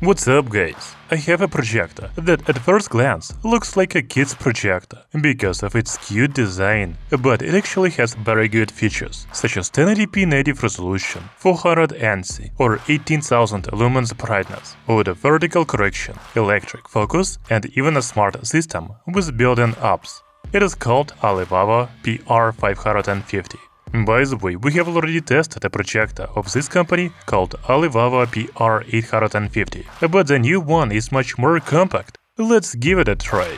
What's up, guys? I have a projector that at first glance looks like a kid's projector because of its cute design, but it actually has very good features, such as 1080p native resolution, 400 ANSI or 18,000 lumens brightness, auto vertical correction, electric focus, and even a smart system with built-in apps. It is called Alliwava PR550. By the way, we have already tested a projector of this company called Alliwava PR850, but the new one is much more compact. Let's give it a try.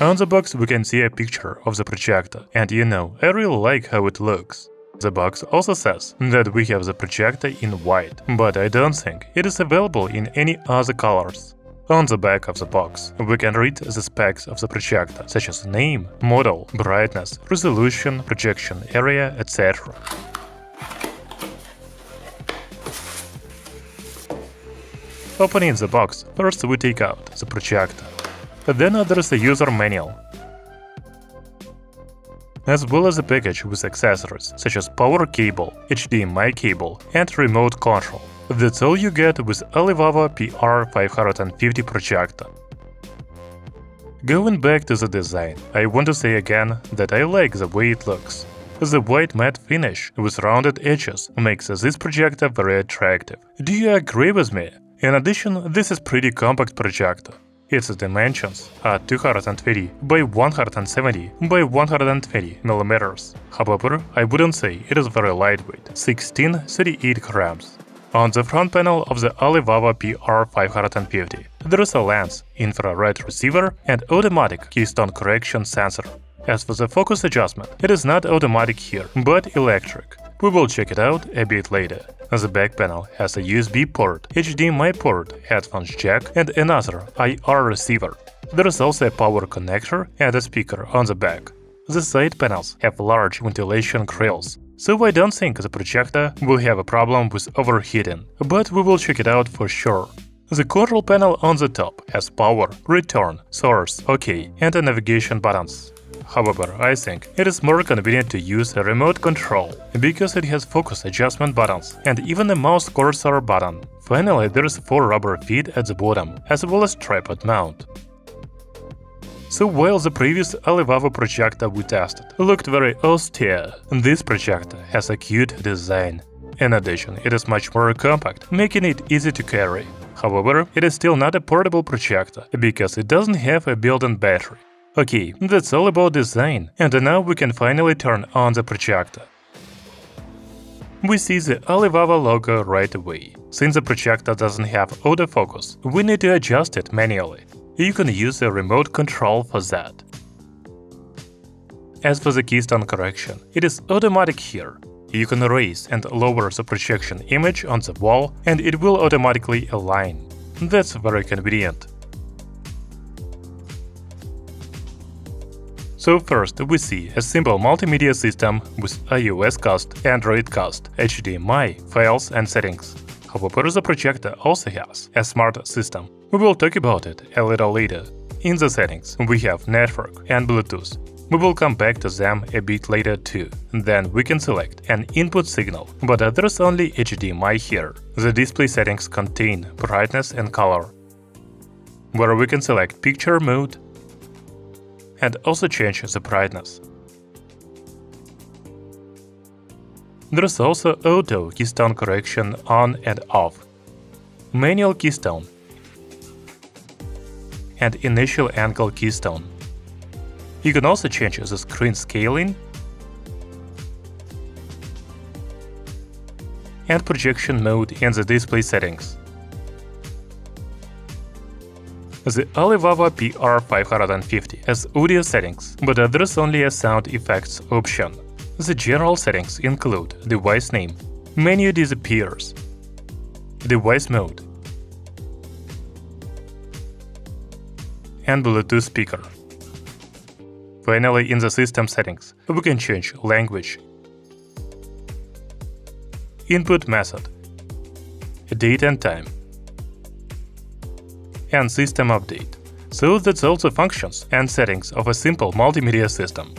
On the box we can see a picture of the projector, and I really like how it looks. The box also says that we have the projector in white, but I don't think it is available in any other colors. On the back of the box, we can read the specs of the projector, such as name, model, brightness, resolution, projection area, etc. Opening the box, first we take out the projector. Then there is a user manual, as well as a package with accessories, such as power cable, HDMI cable, and remote control. That's all you get with Alliwava PR550 projector. Going back to the design, I want to say again that I like the way it looks. The white matte finish with rounded edges makes this projector very attractive. Do you agree with me? In addition, this is pretty compact projector. Its dimensions are 220 by 170 by 120 mm. However, I wouldn't say it is very lightweight, 1638 grams. On the front panel of the Alliwava PR550, there is a lens, infrared receiver, and automatic Keystone correction sensor. As for the focus adjustment, it is not automatic here, but electric. We will check it out a bit later. The back panel has a USB port, HDMI port, headphones jack, and another IR receiver. There is also a power connector and a speaker on the back. The side panels have large ventilation grills, so I don't think the projector will have a problem with overheating, but we will check it out for sure. The control panel on the top has power, return, source, OK, and a navigation buttons. However, I think it is more convenient to use a remote control, because it has focus adjustment buttons and even a mouse cursor button. Finally, there is 4 rubber feet at the bottom, as well as tripod mount. So while the previous Alliwava projector we tested looked very austere, this projector has a cute design. In addition, it is much more compact, making it easy to carry. However, it is still not a portable projector, because it doesn't have a built-in battery. Okay, that's all about design, and now we can finally turn on the projector. We see the Alliwava logo right away. Since the projector doesn't have autofocus, we need to adjust it manually. You can use a remote control for that. As for the Keystone correction, it is automatic here. You can raise and lower the projection image on the wall, and it will automatically align. That's very convenient. So first we see a simple multimedia system with iOS cast, Android cast, HDMI, files and settings. However, the projector also has a smart system. We will talk about it a little later. In the settings, we have network and Bluetooth. We will come back to them a bit later too. Then we can select an input signal, but there's only HDMI here. The display settings contain brightness and color, where we can select picture mode and also change the brightness. There's also auto Keystone correction on and off, manual Keystone, and initial angle Keystone. You can also change the screen scaling and projection mode in the display settings. The Alliwava PR550 has audio settings, but there's only a sound effects option. The general settings include device name, menu disappears, device mode, and Bluetooth speaker. Finally, in the system settings, we can change language, input method, date and time, and system update. So that's all the functions and settings of a simple multimedia system.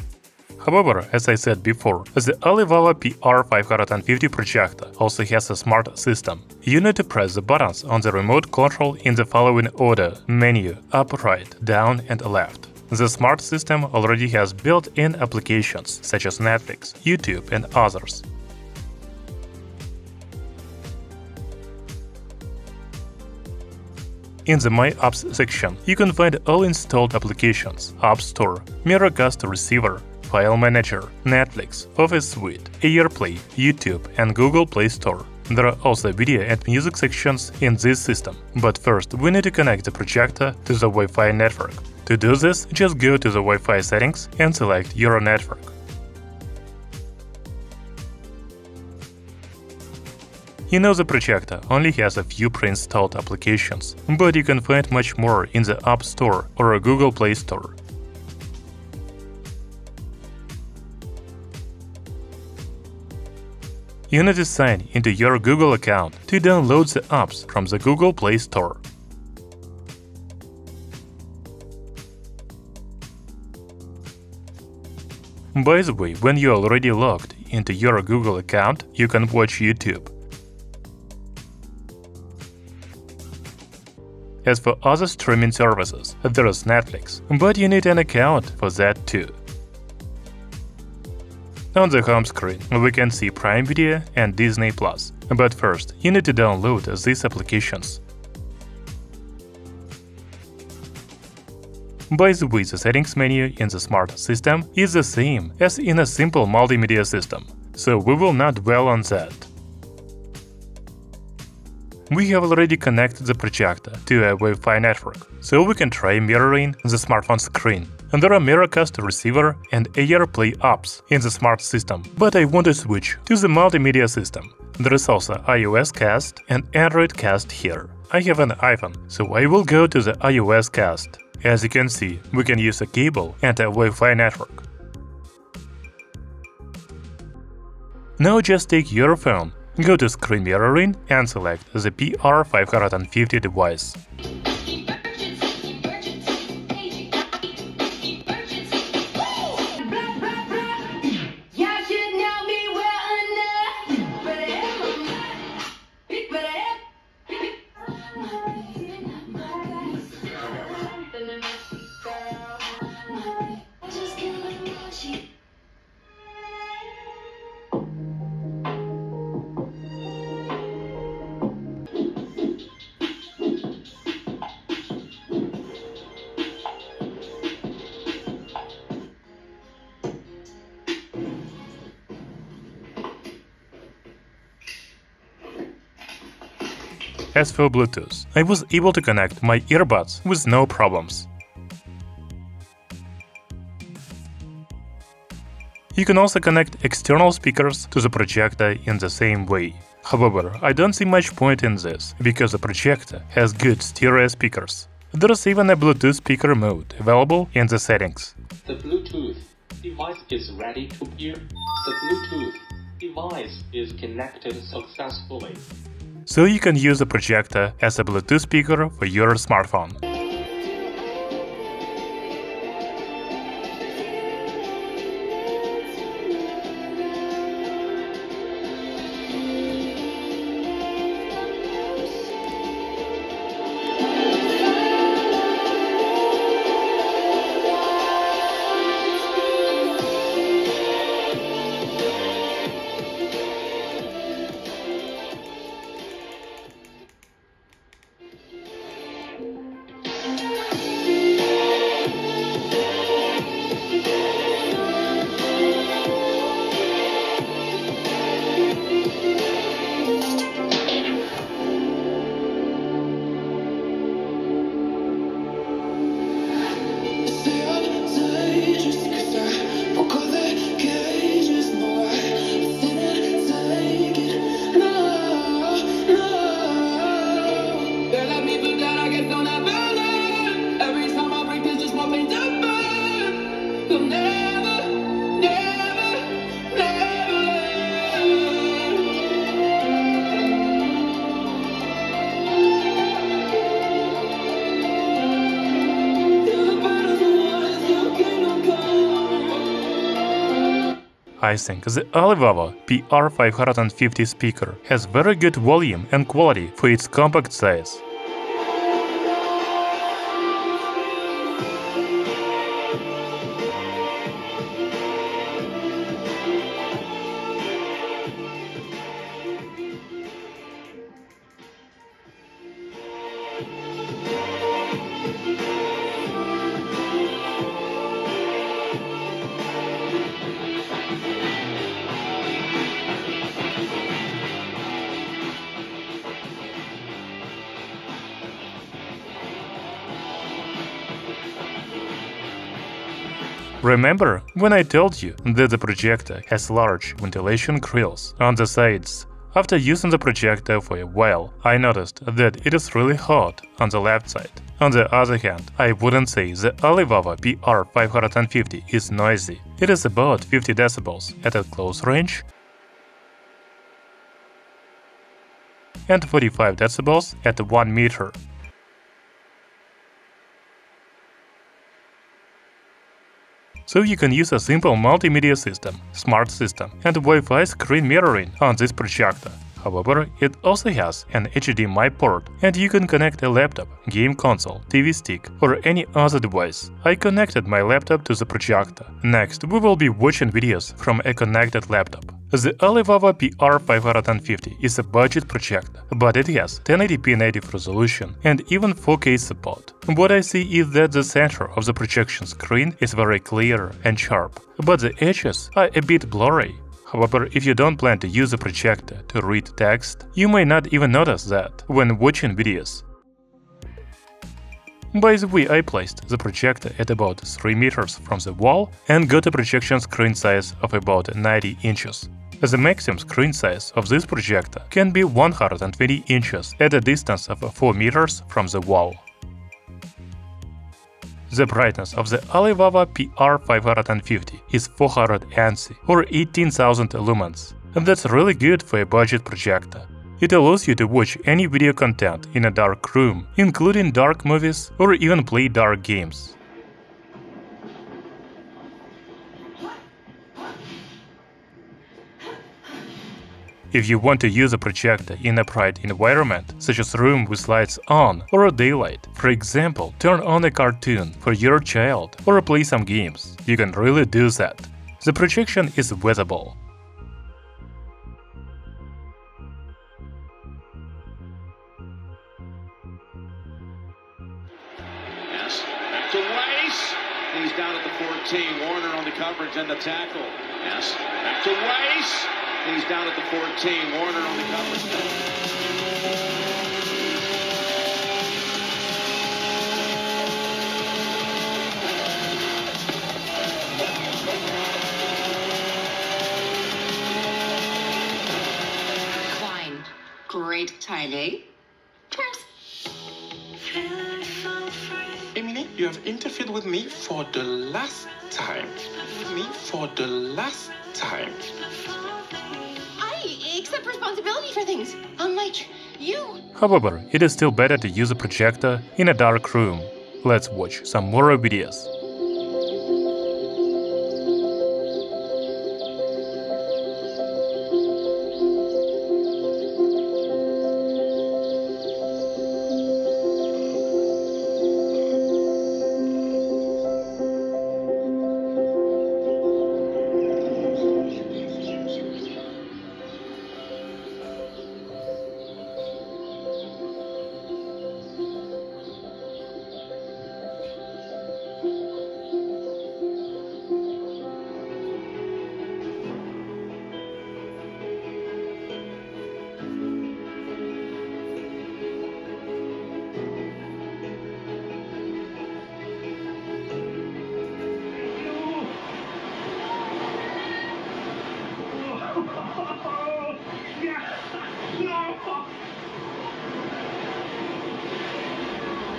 However, as I said before, the Alliwava PR550 projector also has a smart system. You need to press the buttons on the remote control in the following order: menu, up, right, down and left. The smart system already has built-in applications such as Netflix, YouTube and others. In the My Apps section, you can find all installed applications: App Store, Miracast Receiver, File Manager, Netflix, Office Suite, AirPlay, YouTube and Google Play Store. There are also video and music sections in this system, but first we need to connect the projector to the Wi-Fi network. To do this, just go to the Wi-Fi settings and select your network. You know the projector only has a few pre-installed applications, but you can find much more in the App Store or a Google Play Store. You need to sign into your Google account to download the apps from the Google Play Store. By the way, when you're already logged into your Google account, you can watch YouTube. As for other streaming services, there is Netflix, but you need an account for that too. On the home screen, we can see Prime Video and Disney+, but first you need to download these applications. By the way, the settings menu in the smart system is the same as in a simple multimedia system, so we will not dwell on that. We have already connected the projector to a Wi-Fi network, so we can try mirroring the smartphone screen. And there are Miracast Receiver and AirPlay apps in the smart system, but I want to switch to the multimedia system. There is also iOS Cast and Android Cast here. I have an iPhone, so I will go to the iOS Cast. As you can see, we can use a cable and a Wi-Fi network. Now just take your phone, go to Screen Mirroring and select the PR550 device. As for Bluetooth, I was able to connect my earbuds with no problems. You can also connect external speakers to the projector in the same way. However, I don't see much point in this, because the projector has good stereo speakers. There is even a Bluetooth speaker mode available in the settings. The Bluetooth device is ready to pair. The Bluetooth device is connected successfully. So you can use the projector as a Bluetooth speaker for your smartphone. I think the Alliwava PR550 speaker has very good volume and quality for its compact size. Remember when I told you that the projector has large ventilation grills on the sides? After using the projector for a while, I noticed that it is really hot on the left side. On the other hand, I wouldn't say the Alliwava PR550 is noisy. It is about 50 decibels at a close range and 45 decibels at 1 meter. So you can use a simple multimedia system, smart system, and Wi-Fi screen mirroring on this projector. However, it also has an HDMI port, and you can connect a laptop, game console, TV stick, or any other device. I connected my laptop to the projector. Next, we will be watching videos from a connected laptop. The Alliwava PR550 is a budget projector, but it has 1080p native resolution and even 4K support. What I see is that the center of the projection screen is very clear and sharp, but the edges are a bit blurry. However, if you don't plan to use the projector to read text, you may not even notice that when watching videos. By the way, I placed the projector at about 3 meters from the wall and got a projection screen size of about 90 inches. The maximum screen size of this projector can be 120 inches at a distance of 4 meters from the wall. The brightness of the Alliwava PR550 is 400 ANSI or 18,000 lumens, and that's really good for a budget projector. It allows you to watch any video content in a dark room, including dark movies or even play dark games. If you want to use a projector in a bright environment, such as a room with lights on or a daylight, for example, turn on a cartoon for your child or play some games, you can really do that. The projection is visible. Yes, back to Weiss. He's down at the 14. Warner on the coverage and the tackle. Yes, back to Weiss. He's down at the 14. Warner on the coverage. Fine. Great timing. Cheers. Emily, you have interfered with me for the last time. With me for the last time. I accept responsibility for things, unlike you. However, it is still better to use a projector in a dark room. Let's watch some more videos.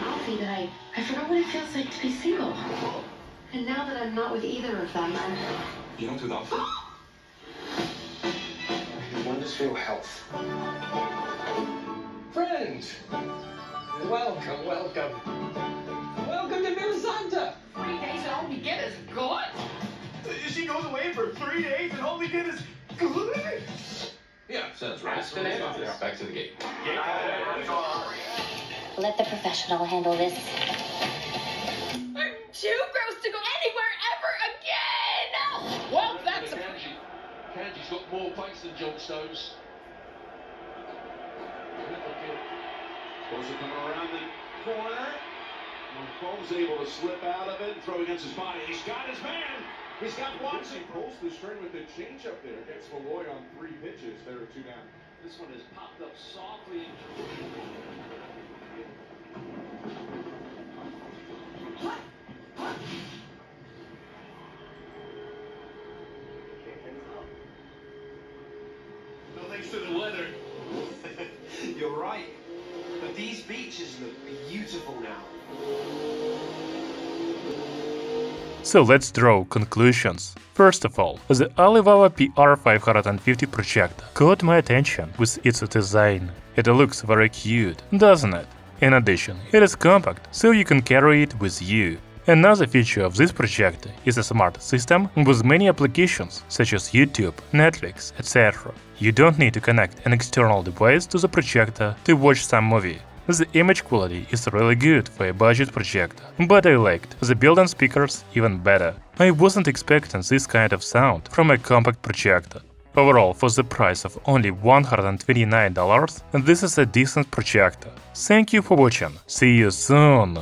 Alfie, that I forgot what it feels like to be single. And now that I'm not with either of them, You don't do that. Wonderful health. Friend! Welcome, welcome. Welcome to Minnesota! 3 days and all we get is God? She goes away for 3 days and all we get is good? Yeah, sounds right. Back to the gate. Let the professional handle this. I'm too gross to go anywhere ever again! Well, that's Kanji's got more pace than John Stones. Supposed to come around the corner. Combs able to slip out of it and throw against his body. He's got his man. He's got Watson. Pulls the string with the changeup there. Gets Malloy on 3 pitches. There are 2 down. This one is popped up softly. No thanks to the weather. You're right. But these beaches look beautiful now. So let's draw conclusions. First of all, the Alliwava PR550 projector caught my attention with its design. It looks very cute, doesn't it? In addition, it is compact, so you can carry it with you. Another feature of this projector is a smart system with many applications such as YouTube, Netflix, etc. You don't need to connect an external device to the projector to watch some movie. The image quality is really good for a budget projector, but I liked the built-in speakers even better. I wasn't expecting this kind of sound from a compact projector. Overall, for the price of only $129, this is a decent projector. Thank you for watching, see you soon!